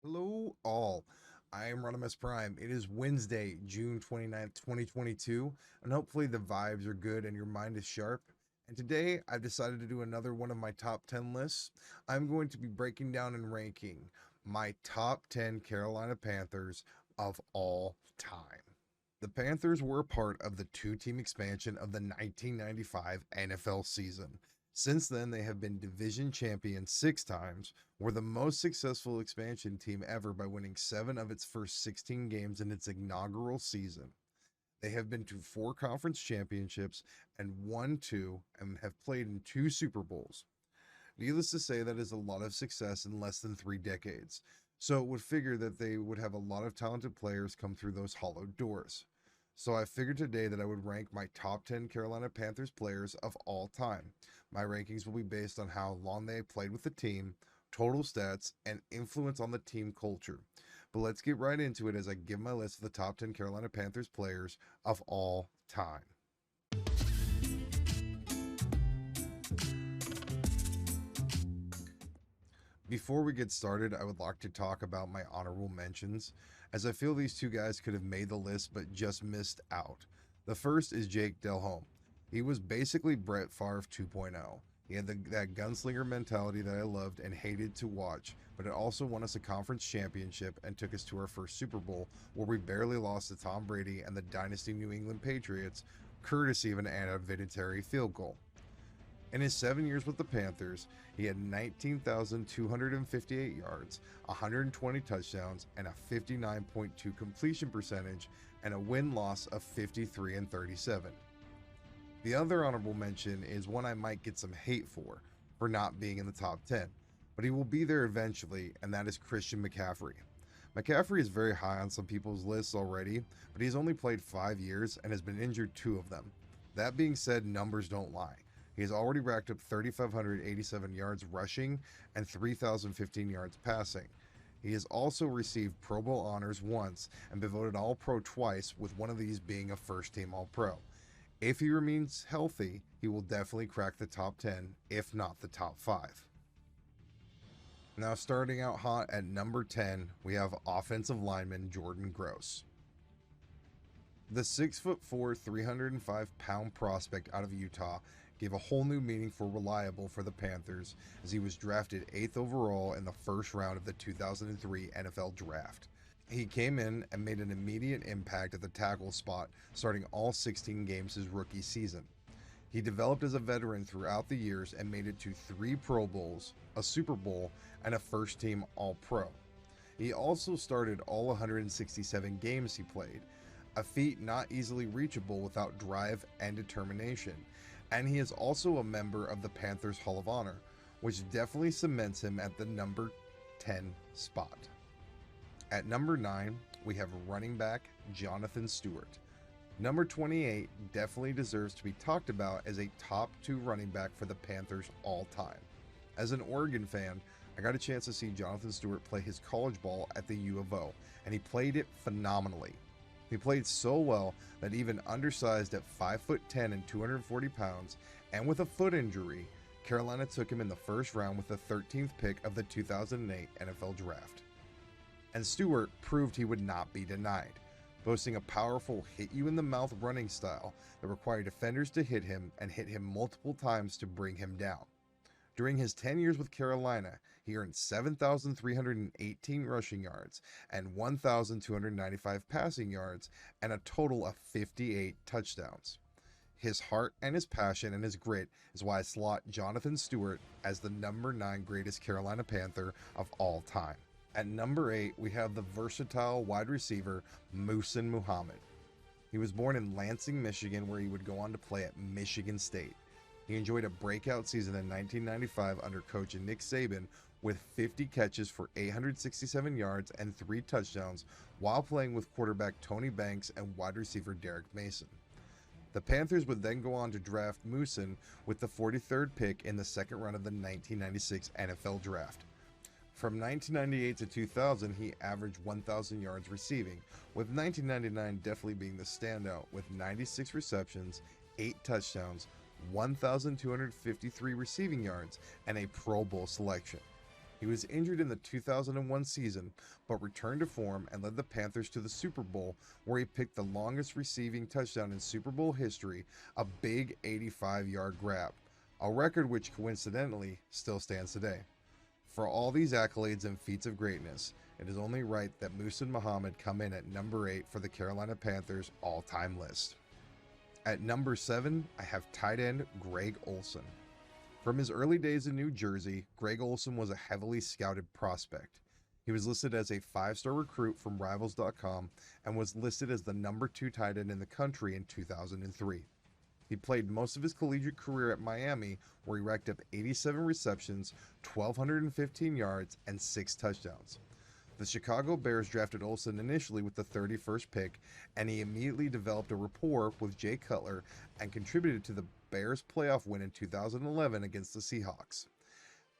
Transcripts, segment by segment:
Hello, all. I am Rodimus Prime. It is Wednesday, June 29th, 2022, and hopefully the vibes are good and your mind is sharp. And today I've decided to do another one of my top 10 lists. I'm going to be breaking down and ranking my top 10 Carolina Panthers of all time. The Panthers were a part of the two-team expansion of the 1995 NFL season. Since then, they have been division champions 6 times, were the most successful expansion team ever by winning 7 of its first 16 games in its inaugural season. They have been to 4 conference championships and won 2 and have played in 2 Super Bowls. Needless to say, that is a lot of success in less than 3 decades. So it would figure that they would have a lot of talented players come through those hollowed doors. So I figured today that I would rank my top 10 Carolina Panthers players of all time. My rankings will be based on how long they played with the team, total stats, and influence on the team culture. But let's get right into it as I give my list of the top 10 Carolina Panthers players of all time. Before we get started, I would like to talk about my honorable mentions, as I feel these two guys could have made the list but just missed out. The first is Jake Delhomme. He was basically Brett Favre 2.0. He had that gunslinger mentality that I loved and hated to watch, but it also won us a conference championship and took us to our first Super Bowl, where we barely lost to Tom Brady and the dynasty New England Patriots, courtesy of an Anna Vinatieri field goal. In his 7 years with the Panthers, he had 19,258 yards, 120 touchdowns, and a 59.2 completion percentage, and a win-loss of 53-37. The other honorable mention is one I might get some hate for not being in the top 10, but he will be there eventually, and that is Christian McCaffrey. McCaffrey is very high on some people's lists already, but he's only played 5 years and has been injured 2 of them. That being said, numbers don't lie. He has already racked up 3,587 yards rushing and 3,015 yards passing. He has also received Pro Bowl honors once and been voted All Pro twice, with one of these being a first team All Pro. If he remains healthy, he will definitely crack the top 10, if not the top 5. Now, starting out hot at number 10, we have offensive lineman Jordan Gross. The 6'4", 305-pound prospect out of Utah gave a whole new meaning for reliable for the Panthers, as he was drafted 8th overall in the first round of the 2003 NFL Draft. He came in and made an immediate impact at the tackle spot, starting all 16 games his rookie season. He developed as a veteran throughout the years and made it to 3 Pro Bowls, a Super Bowl, and a first-team All-Pro. He also started all 167 games he played, a feat not easily reachable without drive and determination, and he is also a member of the Panthers Hall of Honor, which definitely cements him at the number 10 spot. At number 9, we have running back Jonathan Stewart. Number 28 definitely deserves to be talked about as a top 2 running back for the Panthers all time. As an Oregon fan, I got a chance to see Jonathan Stewart play his college ball at the U of O, and he played it phenomenally. He played so well that even undersized at 5'10" and 240 pounds, and with a foot injury, Carolina took him in the first round with the 13th pick of the 2008 NFL Draft. And Stewart proved he would not be denied, boasting a powerful hit-you-in-the-mouth running style that required defenders to hit him and hit him multiple times to bring him down. During his 10 years with Carolina, he earned 7,318 rushing yards and 1,295 passing yards and a total of 58 touchdowns. His heart and his passion and his grit is why I slot Jonathan Stewart as the number 9 greatest Carolina Panther of all time. At number 8, we have the versatile wide receiver Muhsin Muhammad. He was born in Lansing, Michigan, where he would go on to play at Michigan State. He enjoyed a breakout season in 1995 under coach Nick Saban with 50 catches for 867 yards and 3 touchdowns while playing with quarterback Tony Banks and wide receiver Derek Mason. The Panthers would then go on to draft Muhsin with the 43rd pick in the second round of the 1996 NFL Draft. From 1998 to 2000, he averaged 1,000 yards receiving, with 1999 definitely being the standout with 96 receptions, 8 touchdowns, 1,253 receiving yards, and a Pro Bowl selection. He was injured in the 2001 season, but returned to form and led the Panthers to the Super Bowl, where he picked the longest receiving touchdown in Super Bowl history, a big 85-yard grab, a record which coincidentally still stands today. For all these accolades and feats of greatness, it is only right that Muhsin Muhammad come in at number 8 for the Carolina Panthers all-time list. At number 7, I have tight end Greg Olsen. From his early days in New Jersey, Greg Olsen was a heavily scouted prospect. He was listed as a 5-star recruit from Rivals.com and was listed as the number 2 tight end in the country in 2003. He played most of his collegiate career at Miami, where he racked up 87 receptions, 1,215 yards, and 6 touchdowns. The Chicago Bears drafted Olsen initially with the 31st pick, and he immediately developed a rapport with Jay Cutler and contributed to the Bears' playoff win in 2011 against the Seahawks.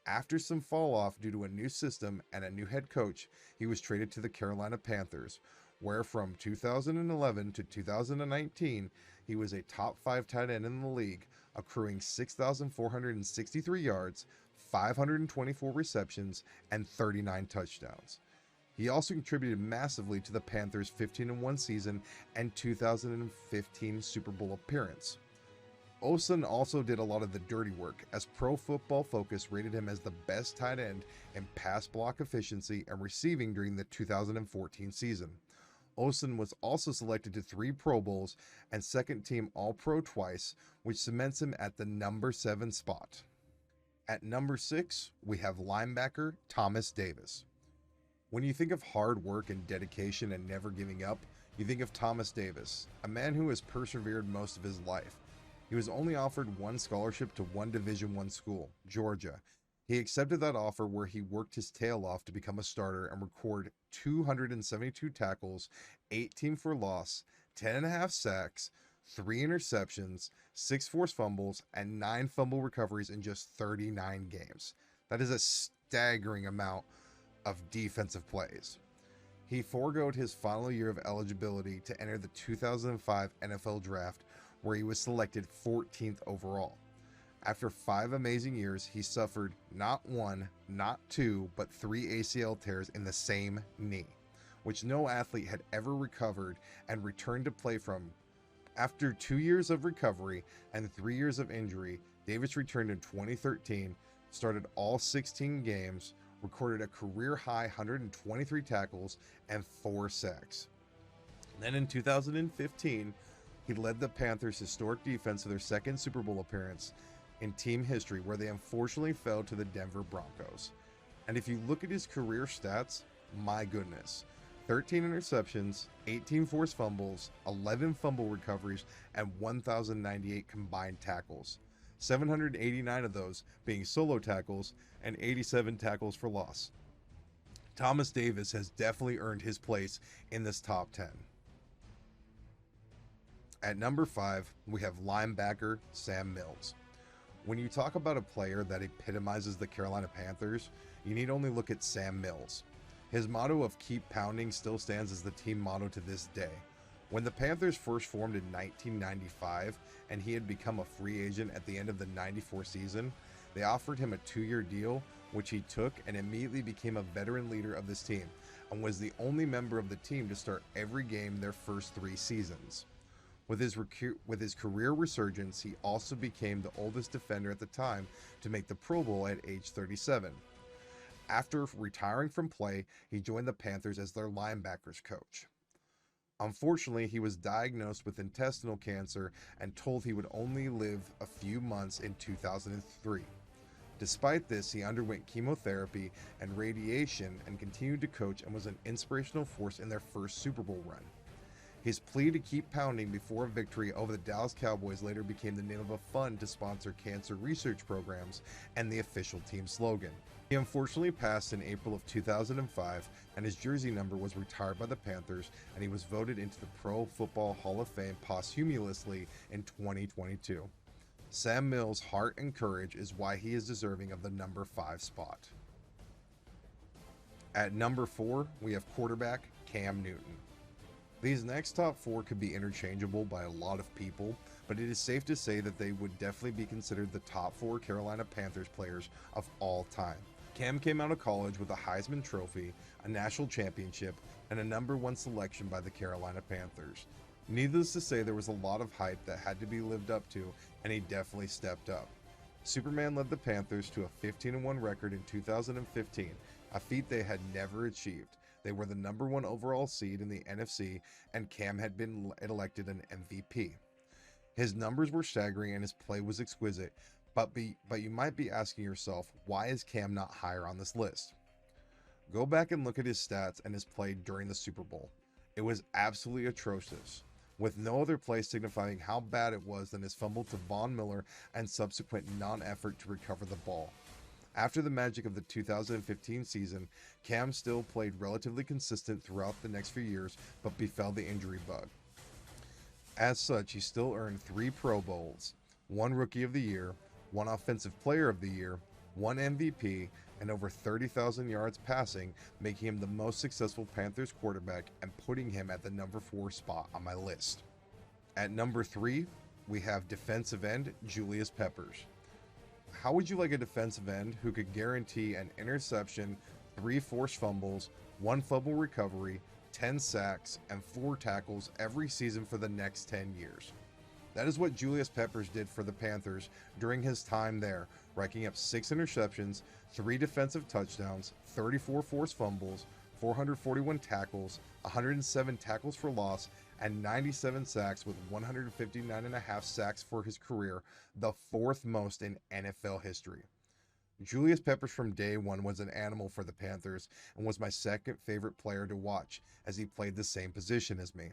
After some fall off due to a new system and a new head coach, he was traded to the Carolina Panthers, where from 2011 to 2019, he was a top 5 tight end in the league, accruing 6,463 yards, 524 receptions, and 39 touchdowns. He also contributed massively to the Panthers' 15-1 season and 2015 Super Bowl appearance. Olsen also did a lot of the dirty work, as Pro Football Focus rated him as the best tight end in pass block efficiency and receiving during the 2014 season. Olsen was also selected to 3 Pro Bowls and second-team All-Pro twice, which cements him at the number 7 spot. At number 6, we have linebacker Thomas Davis. When you think of hard work and dedication and never giving up, you think of Thomas Davis, a man who has persevered most of his life. He was only offered one scholarship to one Division I school, Georgia. He accepted that offer, where he worked his tail off to become a starter and record 272 tackles, 18 for loss, 10.5 sacks, 3 interceptions, 6 forced fumbles, and 9 fumble recoveries in just 39 games. That is a staggering amount of defensive plays. He foregoed his final year of eligibility to enter the 2005 NFL Draft, where he was selected 14th overall. After 5 amazing years, he suffered not 1, not 2, but 3 ACL tears in the same knee, which no athlete had ever recovered and returned to play from. After 2 years of recovery and 3 years of injury, Davis returned in 2013, started all 16 games, recorded a career-high 123 tackles and 4 sacks. Then in 2015, he led the Panthers' historic defense to their second Super Bowl appearance in team history, where they unfortunately fell to the Denver Broncos. And if you look at his career stats, my goodness, 13 interceptions, 18 forced fumbles, 11 fumble recoveries, and 1,098 combined tackles. 789 of those being solo tackles and 87 tackles for loss. Thomas Davis has definitely earned his place in this top 10. At number 5, we have linebacker Sam Mills. When you talk about a player that epitomizes the Carolina Panthers, you need only look at Sam Mills. His motto of "keep pounding" still stands as the team motto to this day. When the Panthers first formed in 1995 and he had become a free agent at the end of the 94 season, they offered him a 2-year deal, which he took, and immediately became a veteran leader of this team and was the only member of the team to start every game their first 3 seasons. With his career resurgence, he also became the oldest defender at the time to make the Pro Bowl at age 37. After retiring from play, he joined the Panthers as their linebackers coach. Unfortunately, he was diagnosed with intestinal cancer and told he would only live a few months in 2003. Despite this, he underwent chemotherapy and radiation and continued to coach, and was an inspirational force in their first Super Bowl run. His plea to keep pounding before a victory over the Dallas Cowboys later became the name of a fund to sponsor cancer research programs and the official team slogan. He unfortunately passed in April of 2005, and his jersey number was retired by the Panthers, and he was voted into the Pro Football Hall of Fame posthumously in 2022. Sam Mills' heart and courage is why he is deserving of the number 5 spot. At number 4, we have quarterback Cam Newton. These next top 4 could be interchangeable by a lot of people, but it is safe to say that they would definitely be considered the top 4 Carolina Panthers players of all time. Cam came out of college with a Heisman Trophy, a national championship, and a #1 selection by the Carolina Panthers. Needless to say, there was a lot of hype that had to be lived up to, and he definitely stepped up. Superman led the Panthers to a 15-1 record in 2015, a feat they had never achieved. They were the #1 overall seed in the NFC, and Cam had been elected an MVP. His numbers were staggering and his play was exquisite, but you might be asking yourself, why is Cam not higher on this list? Go back and look at his stats and his play during the Super Bowl. It was absolutely atrocious, with no other play signifying how bad it was than his fumble to Von Miller and subsequent non-effort to recover the ball. After the magic of the 2015 season, Cam still played relatively consistent throughout the next few years, but befell the injury bug. As such, he still earned 3 Pro Bowls, 1 Rookie of the Year, 1 Offensive Player of the Year, 1 MVP, and over 30,000 yards passing, making him the most successful Panthers quarterback and putting him at the #4 spot on my list. At number 3, we have defensive end Julius Peppers. How would you like a defensive end who could guarantee an interception, 3 forced fumbles, 1 fumble recovery, 10 sacks, and 4 tackles every season for the next 10 years? That is what Julius Peppers did for the Panthers during his time there, racking up 6 interceptions, 3 defensive touchdowns, 34 forced fumbles, 441 tackles, 107 tackles for loss, and 97 sacks with 159.5 sacks for his career, the 4th most in NFL history. Julius Peppers from day one was an animal for the Panthers and was my second favorite player to watch as he played the same position as me.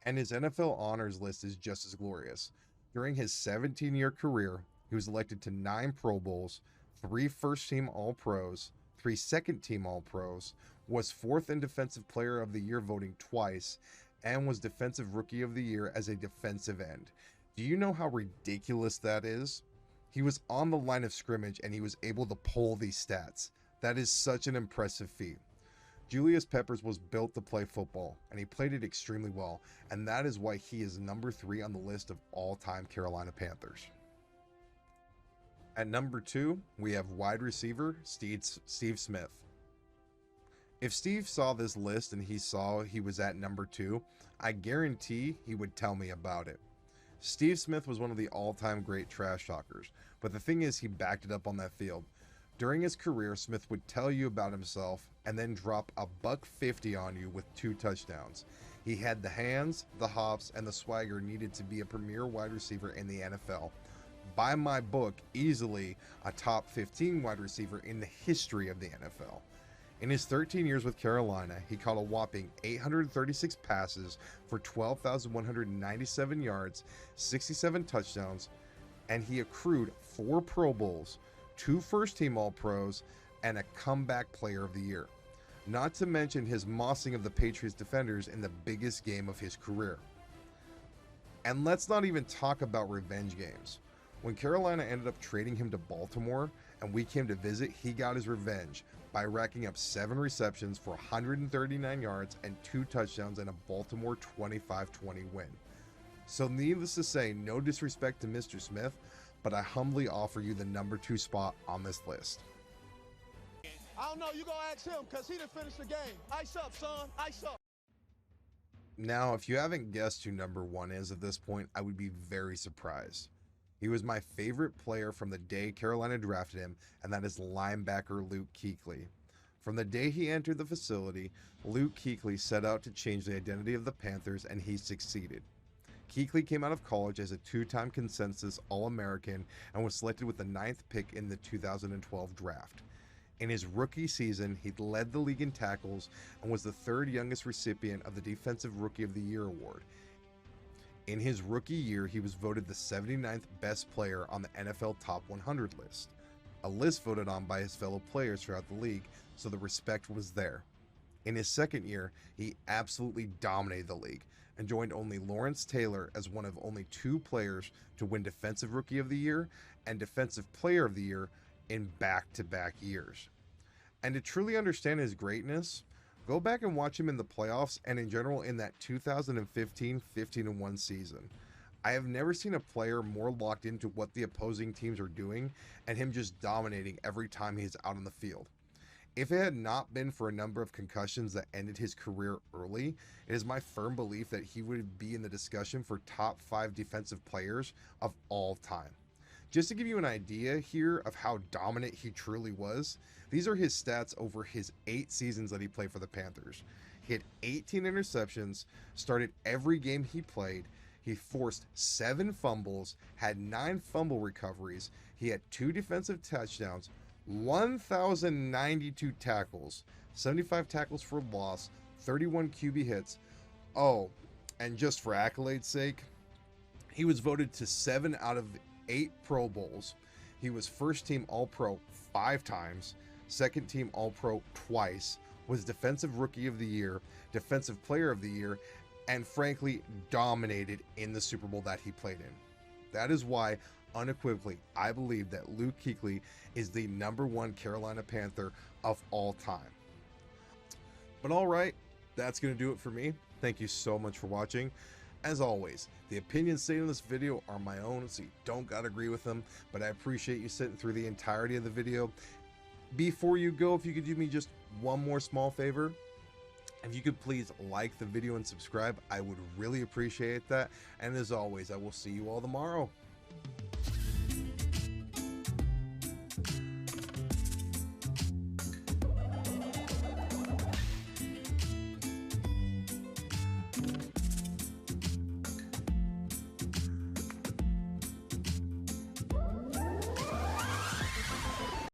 And his NFL honors list is just as glorious. During his 17-year career, he was elected to 9 Pro Bowls, 3 first-team All-Pros, 3 second-team All-Pros, was 4th in Defensive Player of the Year voting twice, and was Defensive Rookie of the Year as a defensive end. Do you know how ridiculous that is? He was on the line of scrimmage and he was able to pull these stats. That is such an impressive feat. Julius Peppers was built to play football, and he played it extremely well, and that is why he is number 3 on the list of all-time Carolina Panthers. At number 2, we have wide receiver Steve Smith. If Steve saw this list and he saw he was at number 2, I guarantee he would tell me about it. Steve Smith was one of the all-time great trash talkers, but the thing is, he backed it up on that field. During his career, Smith would tell you about himself and then drop a $150 on you with 2 touchdowns. He had the hands, the hops, and the swagger needed to be a premier wide receiver in the NFL. By my book, easily a top 15 wide receiver in the history of the NFL. In his 13 years with Carolina, he caught a whopping 836 passes for 12,197 yards, 67 touchdowns, and he accrued 4 Pro Bowls, 2 first-team All-Pros, and a Comeback Player of the Year. Not to mention his mossing of the Patriots defenders in the biggest game of his career. And let's not even talk about revenge games. When Carolina ended up trading him to Baltimore and we came to visit, he got his revenge by racking up 7 receptions for 139 yards and 2 touchdowns in a Baltimore 25-20 win. So needless to say, no disrespect to Mr. Smith, but I humbly offer you the number 2 spot on this list. I don't know, you gonna ask him, because he done finished the game. Ice up, son, ice up. Now, if you haven't guessed who number 1 is at this point, I would be very surprised. He was my favorite player from the day Carolina drafted him, and that is linebacker Luke Keakley. From the day he entered the facility, Luke Keakley set out to change the identity of the Panthers, and he succeeded. Keakley came out of college as a 2-time consensus All-American and was selected with the 9th pick in the 2012 draft. In his rookie season, he led the league in tackles and was the 3rd youngest recipient of the Defensive Rookie of the Year award. In his rookie year, he was voted the 79th best player on the NFL Top 100 list, a list voted on by his fellow players throughout the league, so the respect was there. In his second year, he absolutely dominated the league and joined only Lawrence Taylor as one of only 2 players to win Defensive Rookie of the Year and Defensive Player of the Year in back-to-back years. And to truly understand his greatness, go back and watch him in the playoffs and in general in that 2015 15-1 season. I have never seen a player more locked into what the opposing teams are doing and him just dominating every time he's out on the field. If it had not been for a number of concussions that ended his career early, it is my firm belief that he would be in the discussion for top 5 defensive players of all time. Just to give you an idea here of how dominant he truly was, these are his stats over his 8 seasons that he played for the Panthers. He had 18 interceptions, started every game he played. He forced 7 fumbles, had 9 fumble recoveries. He had 2 defensive touchdowns, 1,092 tackles, 75 tackles for loss, 31 QB hits. Oh, and just for accolades' sake, he was voted to 7 out of 8 Pro Bowls. He was first team All-Pro 5 times, second team All-Pro twice, was Defensive Rookie of the Year, Defensive Player of the Year, and frankly dominated in the Super Bowl that he played in. That is why, unequivocally, I believe that Luke Keakley is the #1 Carolina Panther of all time. But all right, that's going to do it for me. Thank you so much for watching. As always, the opinions stated in this video are my own, so you don't gotta agree with them, but I appreciate you sitting through the entirety of the video. Before you go, if you could do me just one more small favor, if you could please like the video and subscribe, I would really appreciate that. And as always, I will see you all tomorrow.